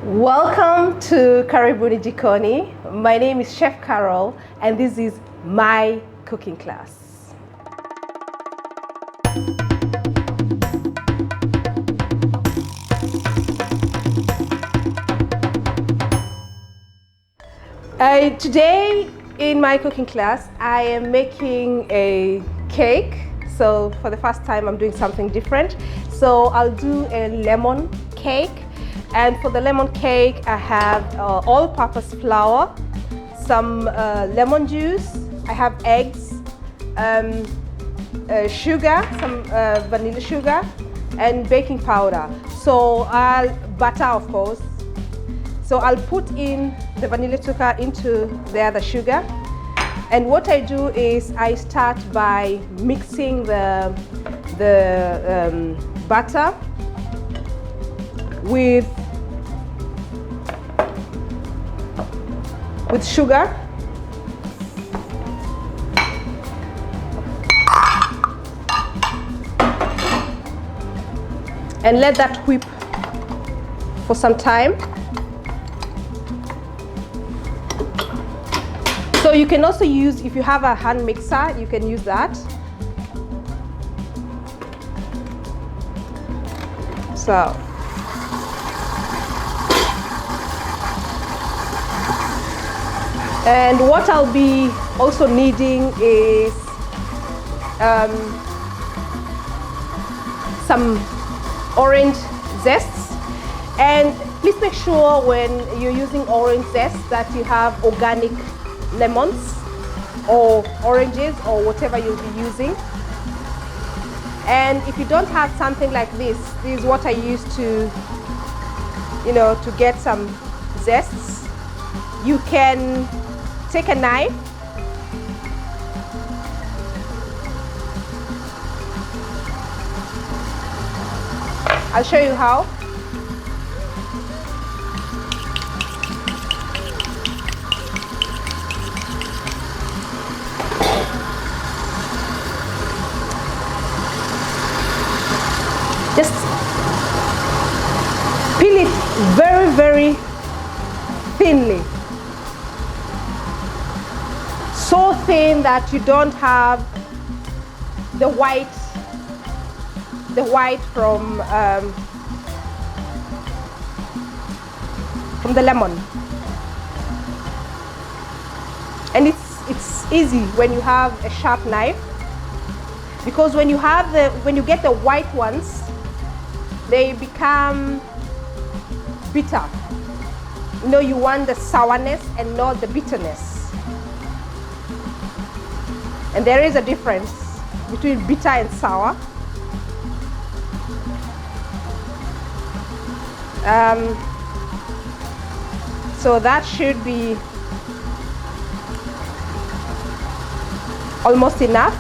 Welcome to Karibuni Jikoni. My name is Chef Carol and this is my cooking class. Today in my cooking class I am making a cake. So for the first time I'm doing something different. So I'll do a lemon cake. And for the lemon cake, I have all-purpose flour, some lemon juice, I have eggs, sugar, some vanilla sugar, and baking powder. So butter, of course. So I'll put in the vanilla sugar into the other sugar. And what I do is I start by mixing the butter with sugar, and let that whip for some time. So you can also use, if you have a hand mixer, you can use that. So and what I'll be also needing is some orange zests. And please make sure when you're using orange zest that you have organic lemons or oranges or whatever you'll be using. And if you don't have something like this is what I use to, to get some zests. You can take a knife I'll show you how. Just peel it very, very thinly. So thin that you don't have the white from the lemon. And it's easy when you have a sharp knife, because when you get the white ones, they become bitter. You want the sourness and not the bitterness. And there is a difference between bitter and sour. So that should be almost enough.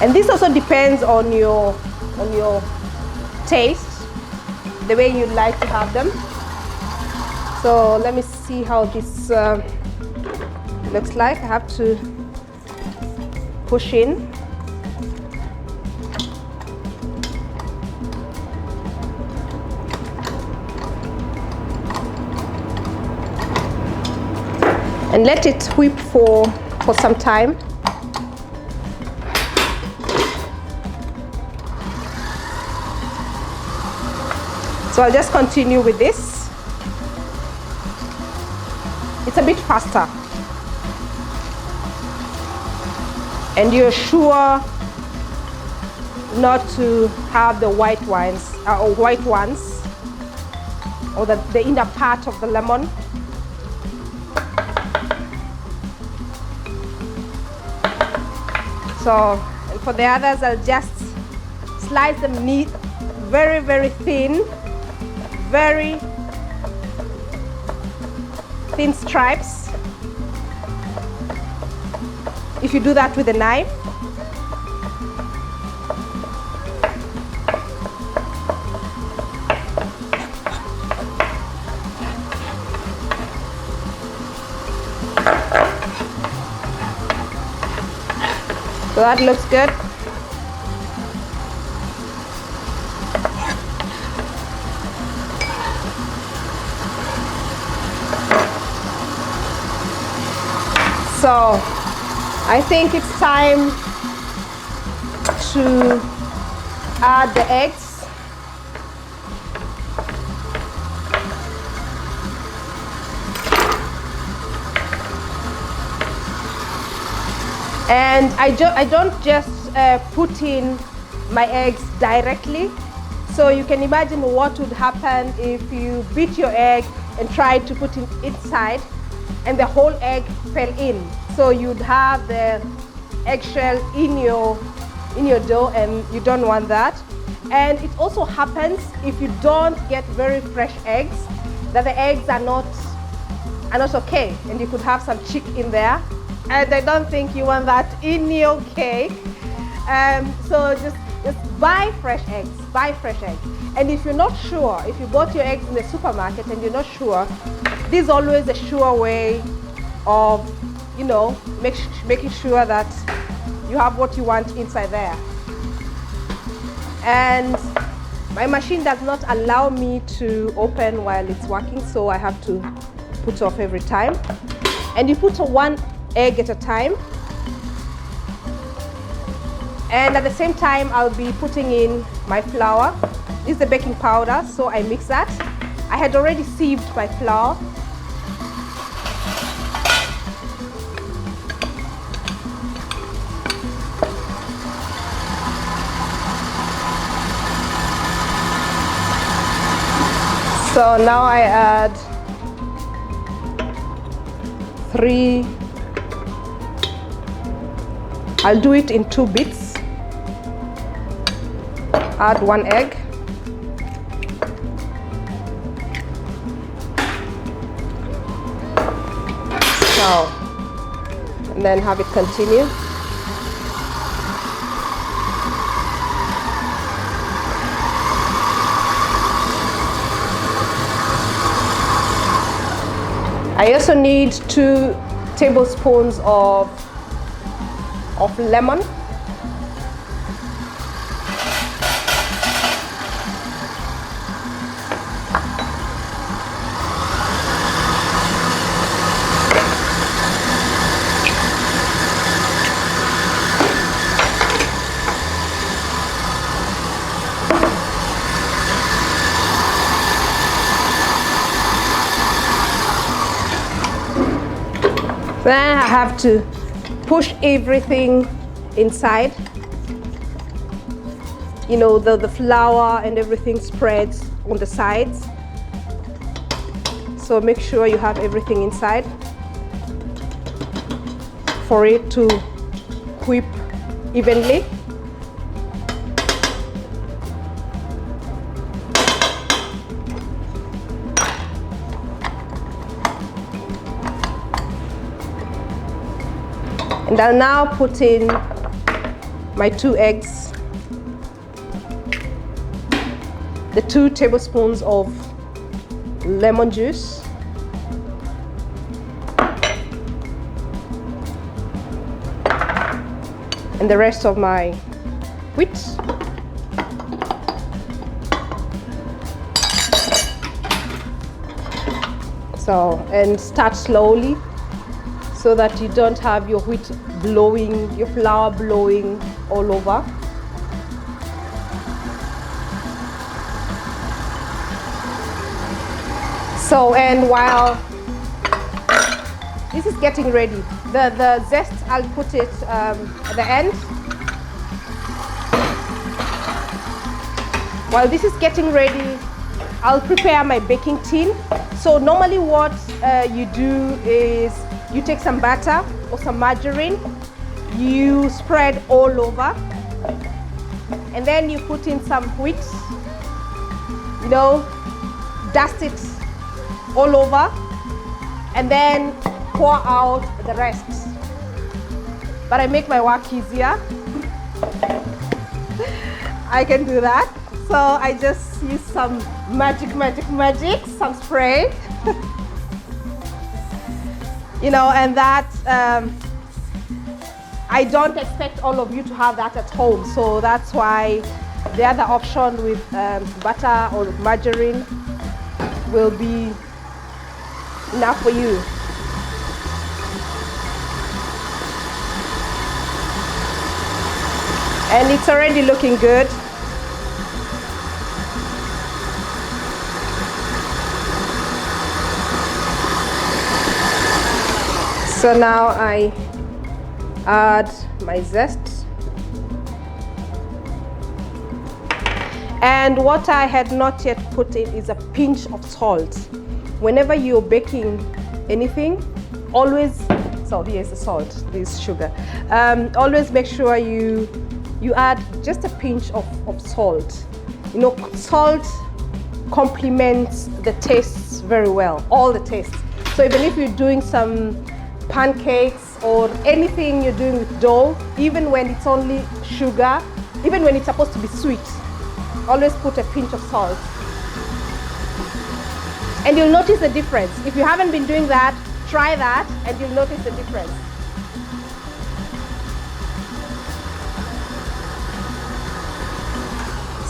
And this also depends on your taste, the way you like to have them. So let me see how this looks like. I have to push in. And let it whip for some time. So I'll just continue with this. It's a bit faster. And you're sure not to have the white ones, or the inner part of the lemon. So, and for the others, I'll just slice them neat, very, very thin, very thin stripes. If you do that with a knife. So that looks good. So I think it's time to add the eggs. And I don't just put in my eggs directly. So you can imagine what would happen if you beat your egg and try to put it inside and the whole egg fell in. So you'd have the eggshell in your dough, and you don't want that. And it also happens if you don't get very fresh eggs, that the eggs are not okay, and you could have some chick in there. And I don't think you want that in your cake. So just buy fresh eggs, And if you're not sure, if you bought your eggs in the supermarket and you're not sure, this is always a sure way of, you know, making sure that you have what you want inside there. And my machine does not allow me to open while it's working, so I have to put off every time. And you put one egg at a time. And at the same time, I'll be putting in my flour. This is the baking powder, so I mix that. I had already sieved my flour. So now I add 3. I'll do it in 2 bits. Add 1 egg. So, and then have it continue. I also need 2 tablespoons of lemon. Then I have to push everything inside. You know, the flour and everything spreads on the sides. So make sure you have everything inside for it to whip evenly. And I'll now put in my 2 eggs, the 2 tablespoons of lemon juice, and the rest of my wheat. So, and start slowly, so that you don't have your wheat blowing, your flour blowing all over. So, and while this is getting ready, the zest, I'll put it at the end. While this is getting ready, I'll prepare my baking tin. So normally what you do is you take some butter or some margarine, you spread all over, and then you put in some wheat, you know, dust it all over, and then pour out the rest. But I make my work easier. I can do that. So I just use some magic, some spray. You know, and that, I don't expect all of you to have that at home. So that's why the other option with butter or margarine will be enough for you. And it's already looking good. So now I add my zest. And what I had not yet put in is a pinch of salt. Whenever you're baking anything, always, so here's the salt, this sugar. Always make sure you add just a pinch of salt. You know, salt complements the tastes very well, all the tastes. So even if you're doing some pancakes or anything you're doing with dough, even when it's only sugar, even when it's supposed to be sweet, always put a pinch of salt. And you'll notice the difference. If you haven't been doing that, try that and you'll notice the difference.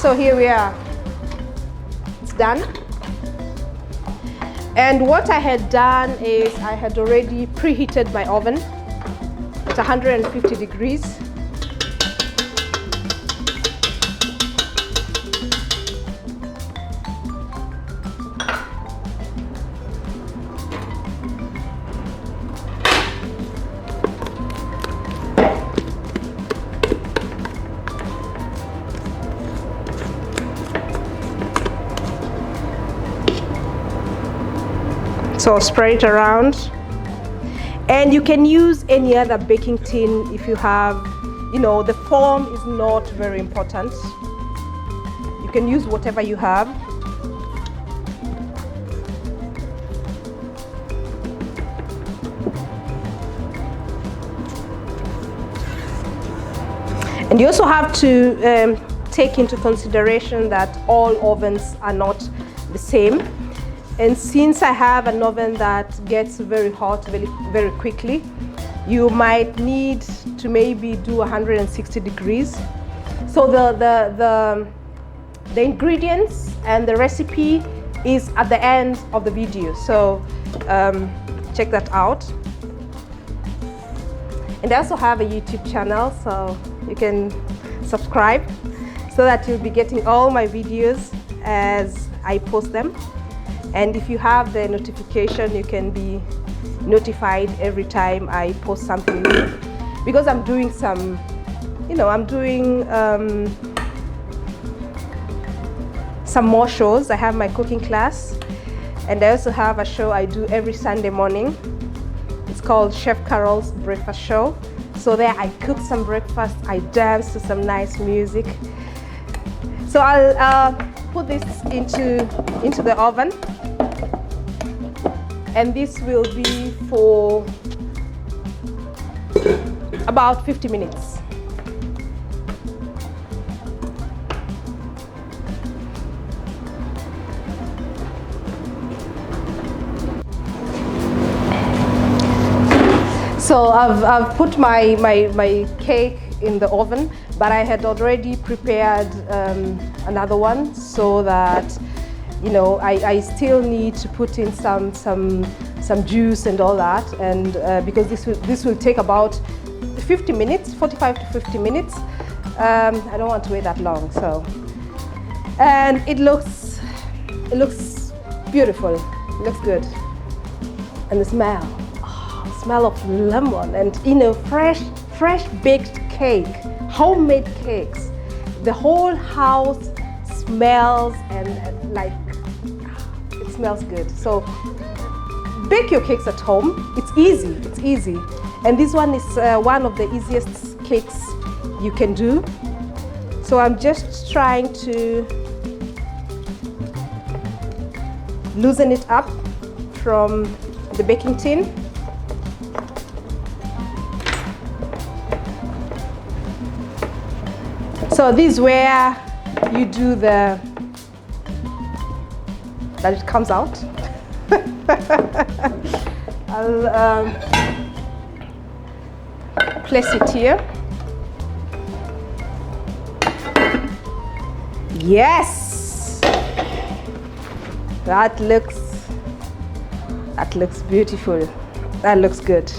So here we are. It's done. And what I had done is I had already preheated my oven at 150 degrees. So spread it around, and you can use any other baking tin if you have, you know, the form is not very important. You can use whatever you have. And you also have to take into consideration that all ovens are not the same. And since I have an oven that gets very hot very quickly, you might need to maybe do 160 degrees. So the ingredients and the recipe is at the end of the video. So check that out. And I also have a YouTube channel, so you can subscribe so that you'll be getting all my videos as I post them. And if you have the notification, you can be notified every time I post something new. Because I'm doing some, you know, I'm doing some more shows. I have my cooking class, and I also have a show I do every Sunday morning. It's called Chef Carol's Breakfast Show. So there I cook some breakfast, I dance to some nice music. So I'll put this into the oven. And this will be for about 50 minutes. So I've put my cake in the oven, but I had already prepared another one so that, you know, I still need to put in some juice and all that, and because this will take about 50 minutes, 45 to 50 minutes. I don't want to wait that long. So, and it looks beautiful. It looks good, and the smell, smell of lemon, and you know, fresh baked cake, homemade cakes. The whole house smells and like it smells good. So bake your cakes at home. It's easy, and this one is one of the easiest cakes you can do. So I'm just trying to loosen it up from the baking tin. So this is where you do that it comes out. I'll place it here. Yes, that looks beautiful. That looks good.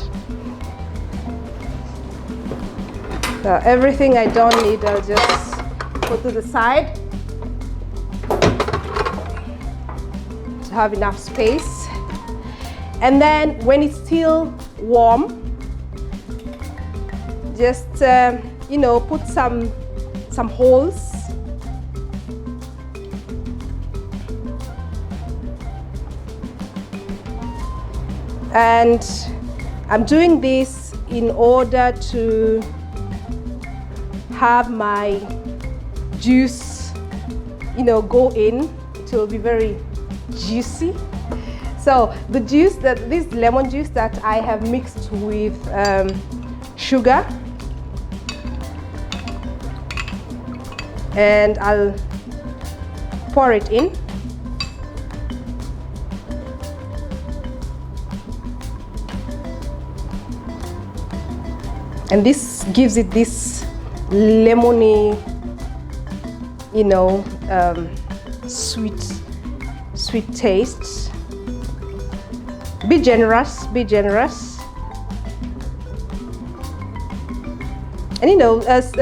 Everything I don't need, I'll just put to the side to have enough space. And then when it's still warm, just you know, put some holes. And I'm doing this in order to have my juice, you know, go in. It will be very juicy. So the juice, this lemon juice that I have mixed with sugar, and I'll pour it in. And this gives it this lemony, you know, sweet taste. Be generous, be generous. And you know, as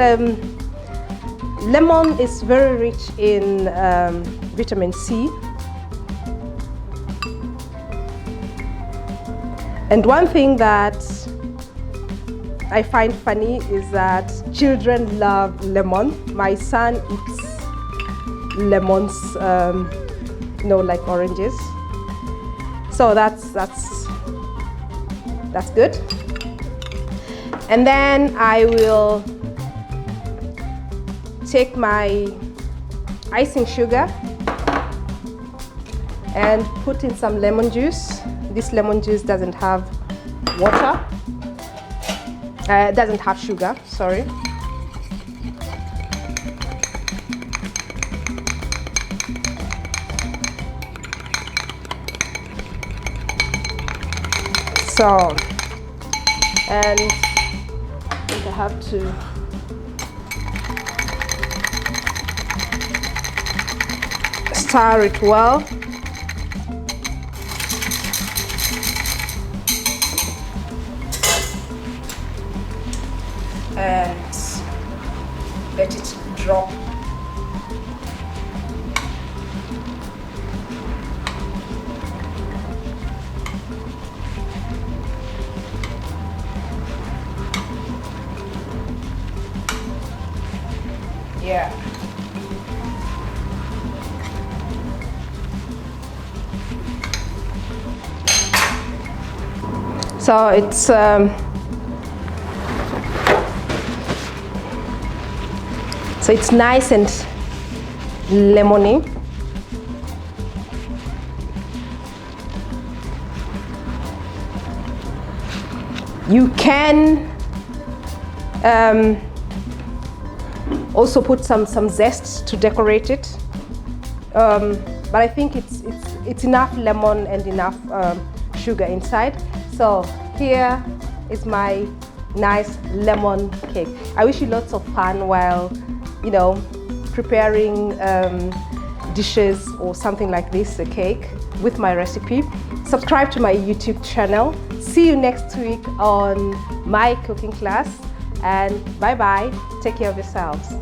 lemon is very rich in vitamin C. And one thing that I find funny is that children love lemon. My son eats lemons, you know, like oranges. So that's good. And then I will take my icing sugar and put in some lemon juice. This lemon juice doesn't have water. Doesn't have sugar, sorry. So, and I think I have to stir it well. And let it drop. Yeah. So it's nice and lemony. You can also put some zest to decorate it, but I think it's enough lemon and enough sugar inside. So here is my nice lemon cake. I wish you lots of fun while, you know, preparing dishes or something like this, a cake, with my recipe. Subscribe to my YouTube channel. See you next week on my cooking class, and bye bye. Take care of yourselves.